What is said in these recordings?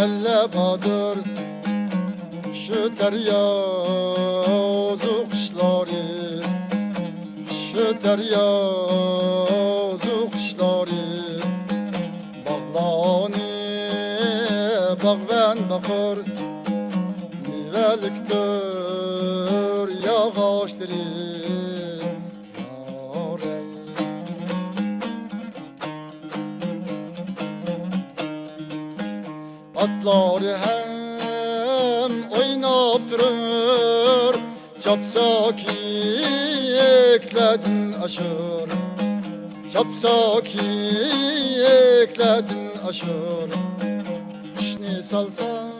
elle badır şu deryazu kışları, şu deryazu kışları. Bağlani bağven bakır, niveliktir yağışları. Atlar hem oynap durur, çapsaki ekledin aşır, çapsaki ekledin aşır. Kışni salsa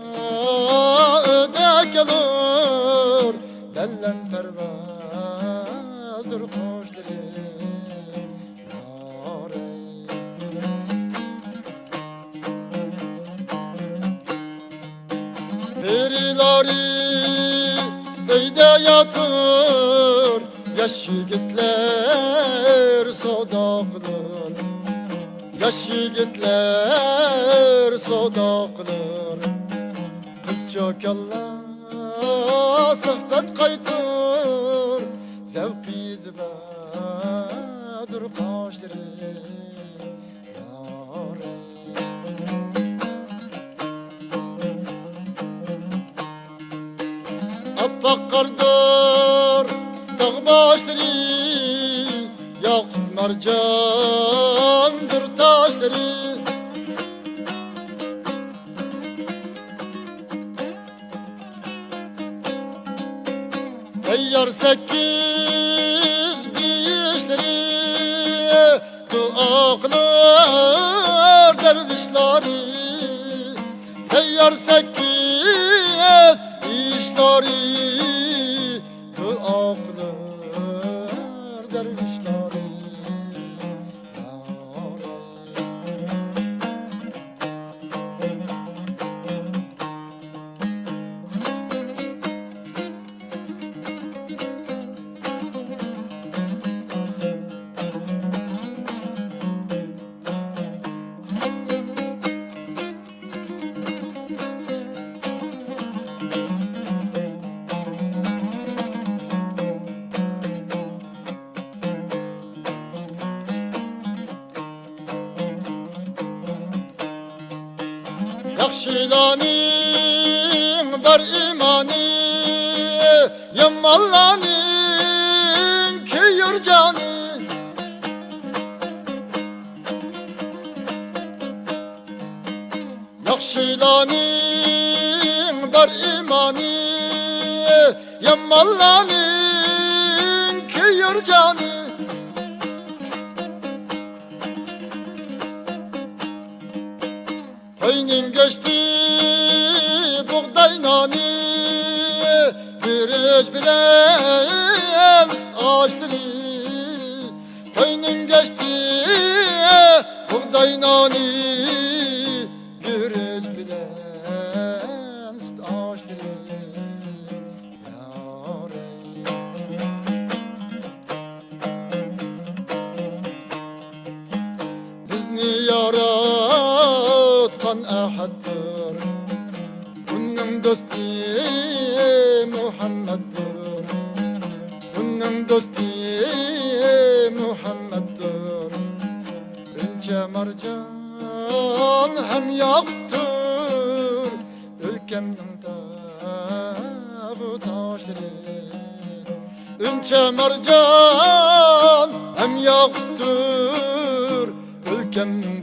öde gelir, bellen pervazdır koşturur. Perileri öyde yatır, yaş yigitler sodaklıdır, yaş yigitler sodaklıdır. Kız çokalla sohbet kaydır, zevki zibadır kaştırır. Appak kardır dağ başları, yakut mercandır taşları. Teyyar 8 biyişleri, duaklar dervişleri. Teyyar 8 işleri, duaklar dervişleri. Yakşilaning bar imani, yammallaning kuyur jani. Yakşilaning bar imani, yammallaning kuyur jani. Toyning geçti buğday nani, güreş bilen açtırı. Toyning geçti buğday nani, güreş bilen açtırı. Bizni yaratkan ahaddır, bunun dostu Muhammed'dir, bunun dostu Muhammed'dir. Ünçe mercan hem yaktır, ülkemnin dağı taşları. Ünçe mercan hem yaktır, ülkemnin